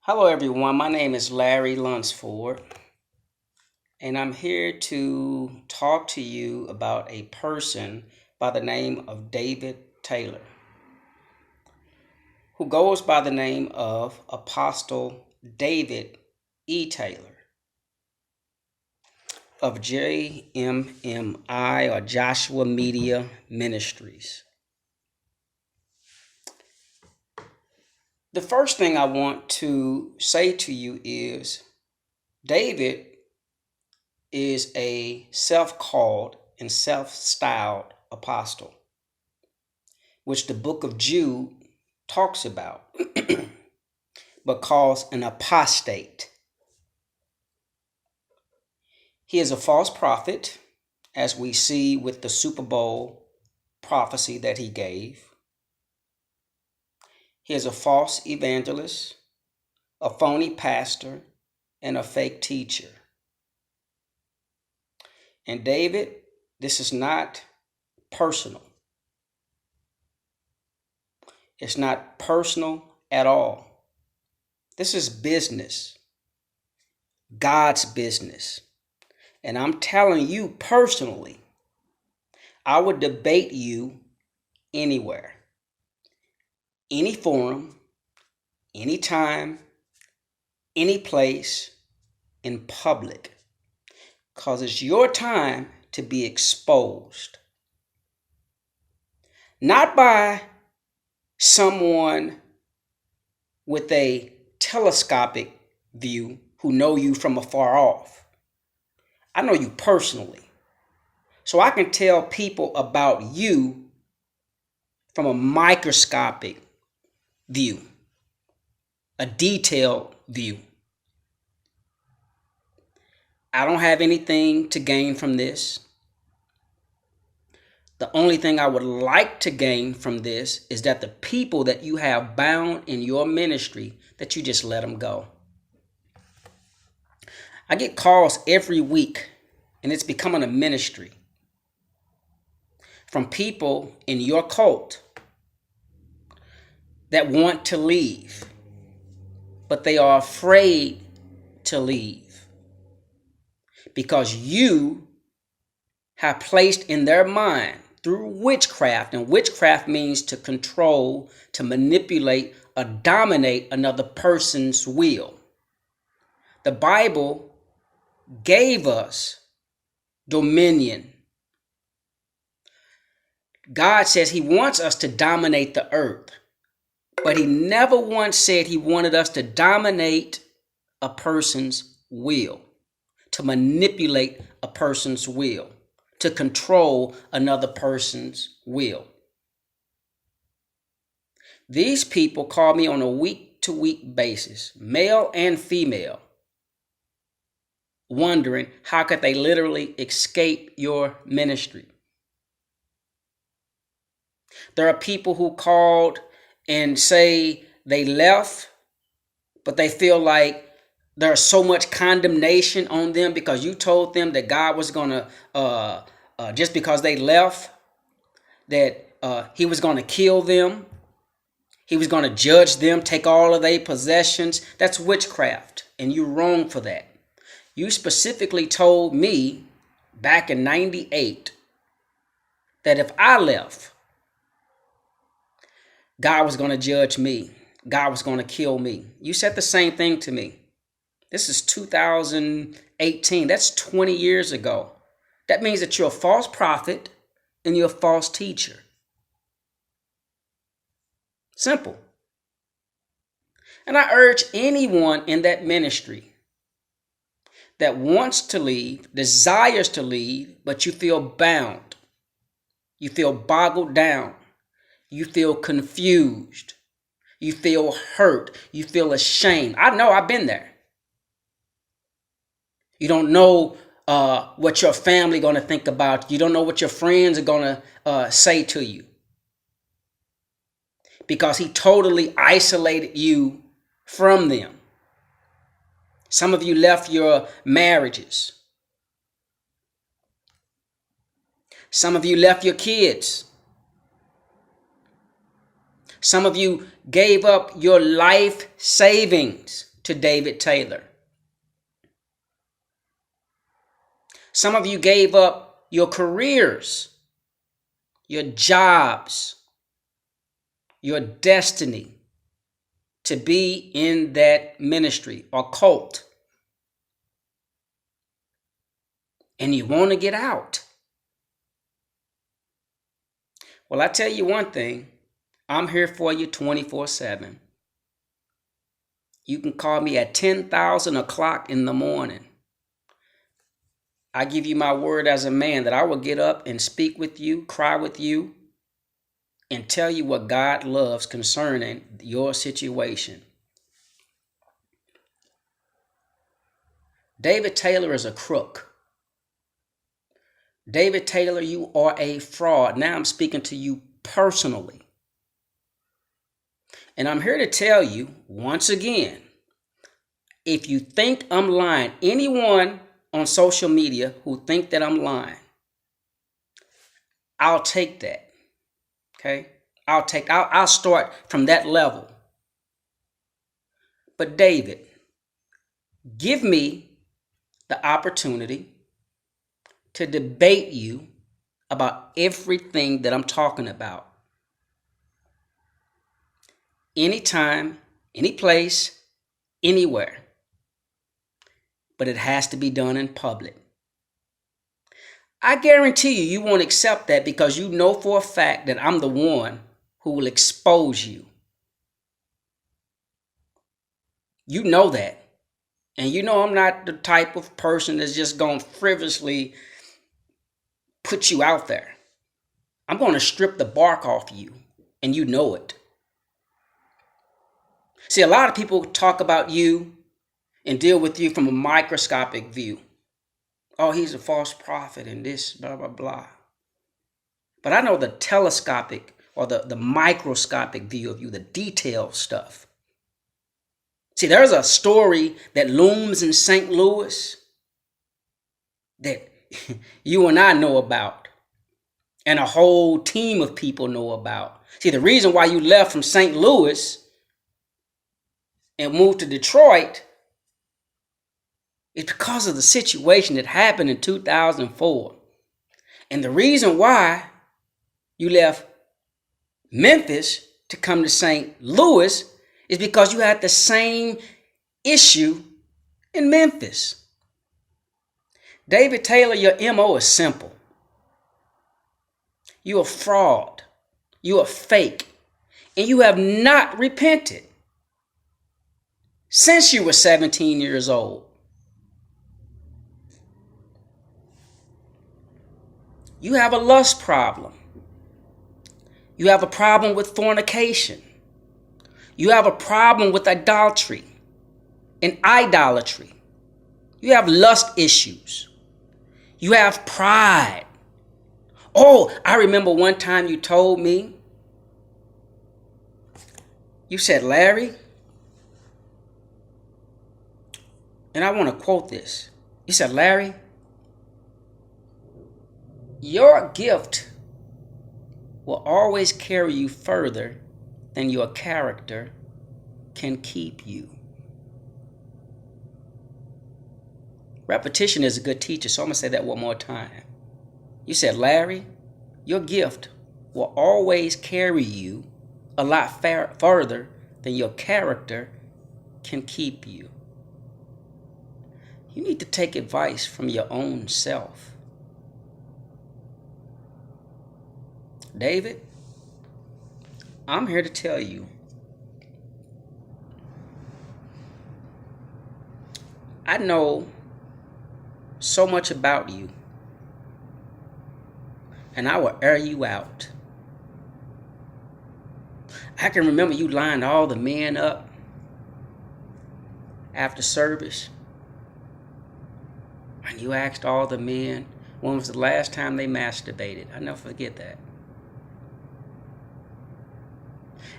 Hello, everyone. My name is Larry Lunsford, and I'm here to talk to you about a person by the name of David Taylor, who goes by the name of Apostle David E. Taylor of JMMI or Joshua Media Ministries. The first thing I want to say to you is David is a self-called and self-styled apostle, which the book of Jude talks about, but calls an apostate. He is a false prophet, as we see with the Super Bowl prophecy that he gave. He is a false evangelist, a phony pastor, and a fake teacher. And David, this is not personal. It's not personal at all. This is business, God's business. And I'm telling you personally, I would debate you anywhere, any forum, anytime, any place, in public, because it's your time to be exposed. Not by someone with a telescopic view who know you from afar off. I know you personally. So I can tell people about you from a microscopic view, a detailed view. I don't have anything to gain from this. The only thing I would like to gain from this is that the people that you have bound in your ministry, that you just let them go. I get calls every week, and it's becoming a ministry, from people in your cult that want to leave, but they are afraid to leave because you have placed in their mind through witchcraft, and witchcraft means to control, to manipulate, or dominate another person's will. The Bible gave us dominion. God says he wants us to dominate the earth, but he never once said he wanted us to dominate a person's will, to manipulate a person's will, to control another person's will. These people call me on a week-to-week basis, male and female, wondering how could they literally escape your ministry. There are people who called and say they left, but they feel like there's so much condemnation on them because you told them that God was going to, just because they left, that he was going to kill them. He was going to judge them, take all of their possessions. That's witchcraft, and you're wrong for that. You specifically told me back in 98 that if I left, God was going to judge me. God was going to kill me. You said the same thing to me. This is 2018. That's 20 years ago. That means that you're a false prophet and you're a false teacher. Simple. And I urge anyone in that ministry that wants to leave, desires to leave, but you feel bound, you feel boggled down, you feel confused, you feel hurt, you feel ashamed. I know, I've been there. You don't know what your family going to think about you. You don't know what your friends are going to say to you, because he totally isolated you from them. Some of you left your marriages. Some of you left your kids. Some of you gave up your life savings to David Taylor. Some of you gave up your careers, your jobs, your destiny to be in that ministry or cult. And you want to get out. Well, I tell you one thing, I'm here for you 24/7. You can call me at 10,000 o'clock in the morning. I give you my word as a man that I will get up and speak with you, cry with you, and tell you what God loves concerning your situation. David Taylor is a crook. David Taylor, you are a fraud. Now I'm speaking to you personally. And I'm here to tell you once again, if you think I'm lying, anyone on social media who think that I'm lying, I'll take that. Okay? I'll start from that level. But David, give me the opportunity to debate you about everything that I'm talking about. Anytime, any place, anywhere. But it has to be done in public. I guarantee you won't accept that because you know for a fact that I'm the one who will expose you. You know that. And you know I'm not the type of person that's just going to frivolously put you out there. I'm going to strip the bark off you, and you know it. See, a lot of people talk about you and deal with you from a microscopic view. Oh, he's a false prophet and this, blah, blah, blah. But I know the telescopic or the microscopic view of you, the detailed stuff. See, there's a story that looms in St. Louis that you and I know about, and a whole team of people know about. See, the reason why you left from St. Louis and moved to Detroit is because of the situation that happened in 2004. And the reason why you left Memphis to come to St. Louis is because you had the same issue in Memphis. David Taylor, your MO is simple. You're a fraud. You're a fake. And you have not repented since you were 17 years old. You have a lust problem. You have a problem with fornication. You have a problem with adultery and idolatry. You have lust issues. You have pride. Oh, I remember one time you told me, you said, Larry, and I want to quote this. You said, Larry, your gift will always carry you further than your character can keep you. Repetition is a good teacher, so I'm going to say that one more time. You said, Larry, your gift will always carry you a lot further than your character can keep you. You need to take advice from your own self. David, I'm here to tell you, I know so much about you, and I will air you out. I can remember you lined all the men up after service, and you asked all the men when was the last time they masturbated. I'll never forget that.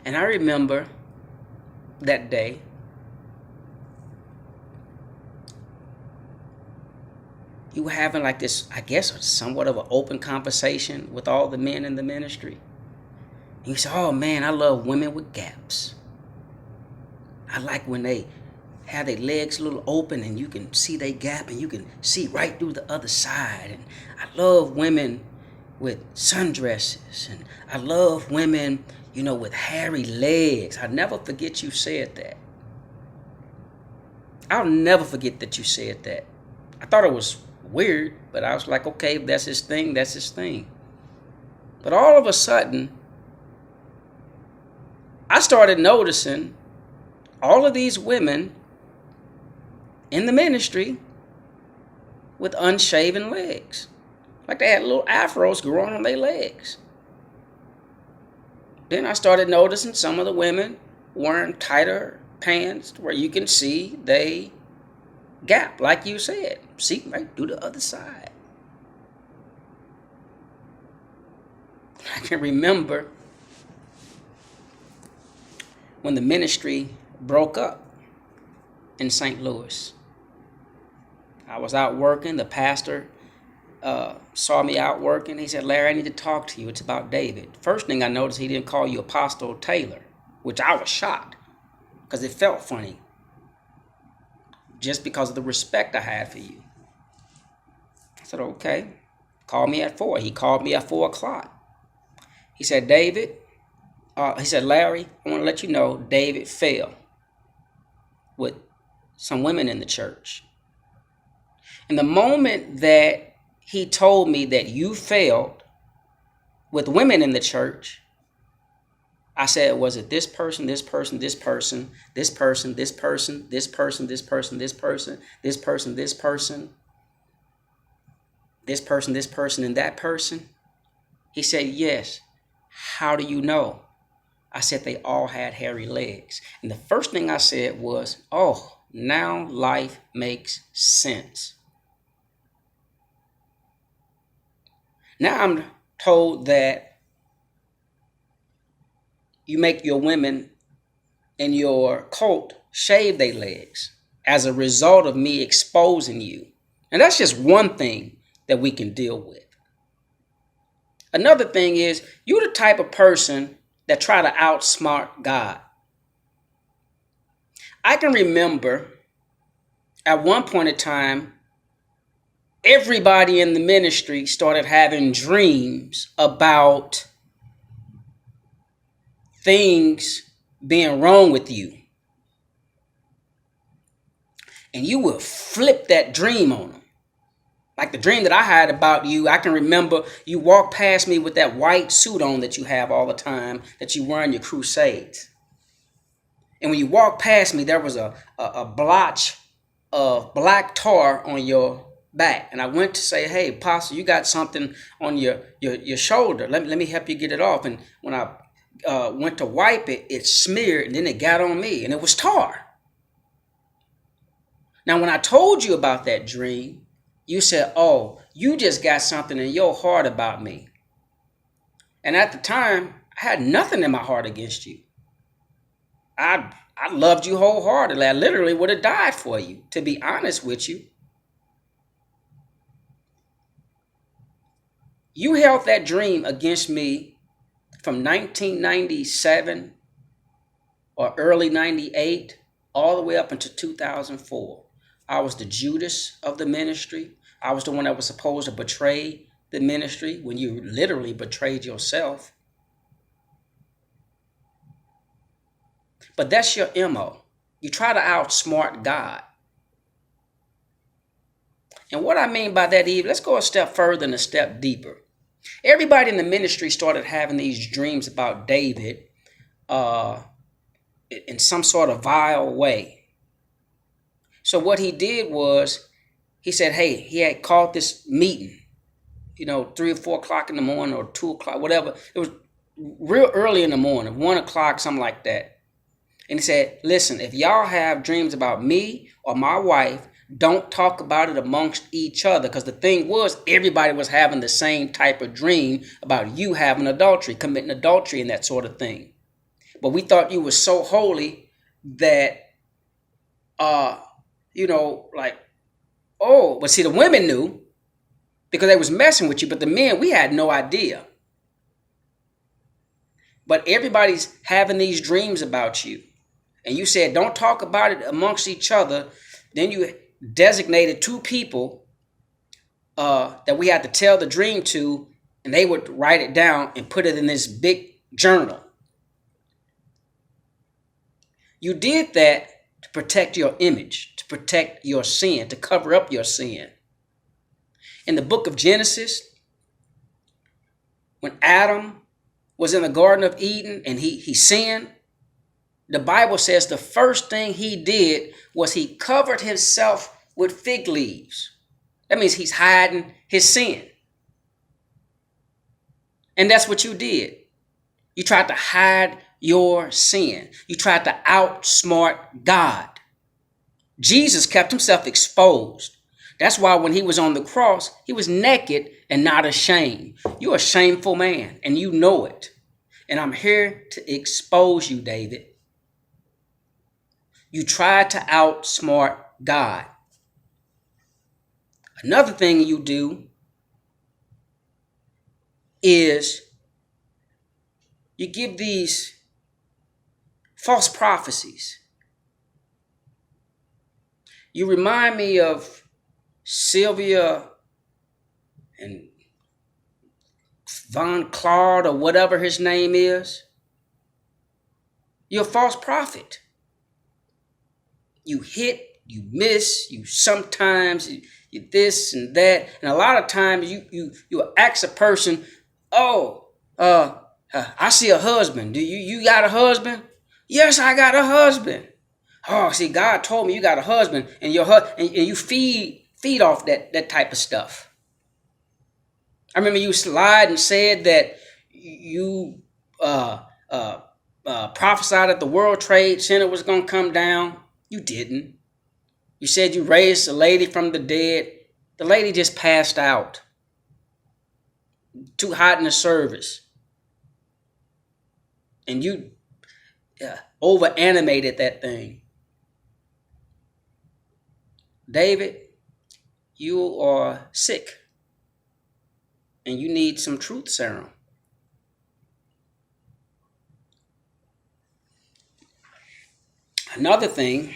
And I remember that day, you were having like this, I guess, somewhat of an open conversation with all the men in the ministry. And you said, oh man, I love women with gaps. I like when they have their legs a little open and you can see they gap and you can see right through the other side. And I love women with sundresses, and I love women, with hairy legs. I'll never forget you said that. I'll never forget that you said that. I thought it was weird, but I was like, okay, if that's his thing, that's his thing. But all of a sudden, I started noticing all of these women in the ministry with unshaven legs. Like they had little afros growing on their legs. Then I started noticing some of the women wearing tighter pants where you can see they gap, like you said. See right through the other side. I can remember when the ministry broke up in St. Louis. I was out working. The pastor saw me out working. He said, Larry, I need to talk to you. It's about David. First thing I noticed, he didn't call you Apostle Taylor, which I was shocked because it felt funny just because of the respect I had for you. I said, okay. Call me at 4. He called me at 4 o'clock. He said, Larry, I want to let you know David fell with some women in the church. And the moment that he told me that you failed with women in the church, I said, was it this person, this person, this person, this person, this person, this person, this person, this person, this person, this person, this person, this person, and that person? He said, yes. How do you know? I said they all had hairy legs. And the first thing I said was, oh, now life makes sense. Now I'm told that you make your women in your cult shave their legs as a result of me exposing you. And that's just one thing that we can deal with. Another thing is, you're the type of person that try to outsmart God. I can remember at one point in time, everybody in the ministry started having dreams about things being wrong with you. And you will flip that dream on them. Like the dream that I had about you, I can remember you walked past me with that white suit on that you have all the time, that you wear in your crusades. And when you walked past me, there was a blotch of black tar on your back. And I went to say, hey, Apostle, you got something on your shoulder. Let me help you get it off. And when I went to wipe it, it smeared, and then it got on me, and it was tar. Now, when I told you about that dream, you said, oh, you just got something in your heart about me. And at the time, I had nothing in my heart against you. I loved you wholeheartedly. I literally would have died for you, to be honest with you. You held that dream against me from 1997 or early 98 all the way up until 2004. I was the Judas of the ministry. I was the one that was supposed to betray the ministry when you literally betrayed yourself. But that's your MO. You try to outsmart God. And what I mean by that, Eve, let's go a step further and a step deeper. Everybody in the ministry started having these dreams about David in some sort of vile way. So what he did was, he said, hey, he had called this meeting, 3 or 4 o'clock in the morning or 2 o'clock, whatever. It was real early in the morning, 1 o'clock, something like that. And he said, listen, if y'all have dreams about me or my wife, don't talk about it amongst each other. Because the thing was, everybody was having the same type of dream about you having adultery, committing adultery and that sort of thing. But we thought you were so holy that, but see, the women knew because they was messing with you. But the men, we had no idea. But everybody's having these dreams about you. and you said don't talk about it amongst each other, then you designated two people that we had to tell the dream to, and they would write it down and put it in this big journal. You did that to protect your image, to protect your sin, to cover up your sin. In the book of Genesis, when Adam was in the Garden of Eden and he sinned, the Bible says the first thing he did was he covered himself with fig leaves. That means he's hiding his sin. And that's what you did. You tried to hide your sin. You tried to outsmart God. Jesus kept himself exposed. That's why when he was on the cross, he was naked and not ashamed. You're a shameful man, and you know it. And I'm here to expose you, David. You tried to outsmart God. Another thing you do is you give these false prophecies. You remind me of Sylvia and Von Claude, or whatever his name is. You're a false prophet. You hit, you miss, you sometimes, you this and that. And a lot of times you ask a person, I see a husband. Do you got a husband? Yes, I got a husband. Oh, see, God told me you got a husband, and and you feed off that type of stuff. I remember you lied and said that you prophesied that the World Trade Center was going to come down. You didn't. You said you raised a lady from the dead. The lady just passed out. Too hot in the service. And you over animated that thing. David, you are sick. And you need some truth serum. Another thing,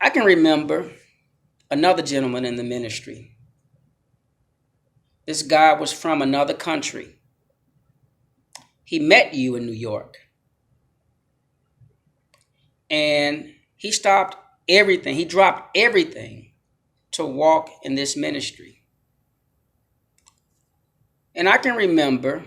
I can remember another gentleman in the ministry. This guy was from another country. He met you in New York. And he stopped everything. He dropped everything to walk in this ministry. And I can remember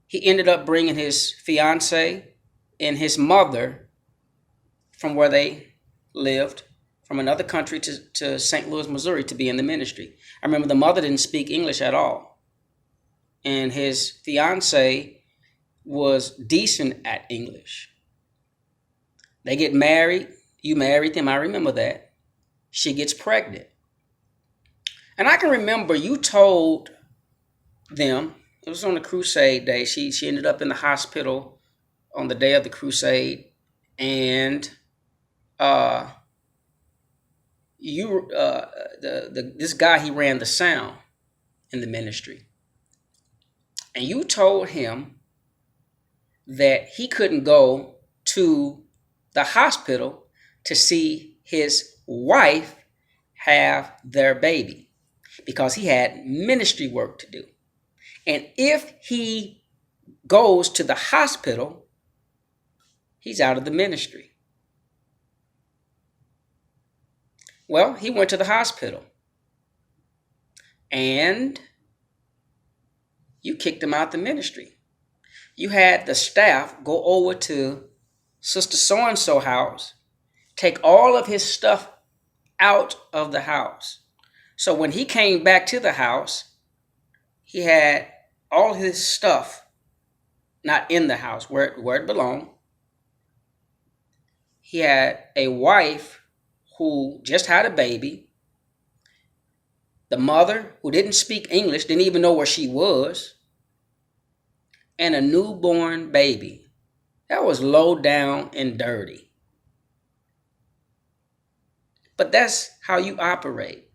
he ended up bringing his fiance and his mother from where they lived, from another country to St. Louis, Missouri, to be in the ministry. I remember the mother didn't speak English at all. And his fiance was decent at English. They get married. You married them. I remember that. She gets pregnant. And I can remember you told them, it was on the crusade day. She ended up in the hospital on the day of the crusade. And this guy, he ran the sound in the ministry. And you told him that he couldn't go to the hospital to see his wife have their baby because he had ministry work to do. And if he goes to the hospital, he's out of the ministry. Well, he went to the hospital and you kicked him out the ministry. You had the staff go over to Sister So-and-so house, take all of his stuff out of the house. So when he came back to the house, he had all his stuff not in the house where it belonged. He had a wife who just had a baby. The mother, who didn't speak English, didn't even know where she was. And a newborn baby. That was low down and dirty. But that's how you operate.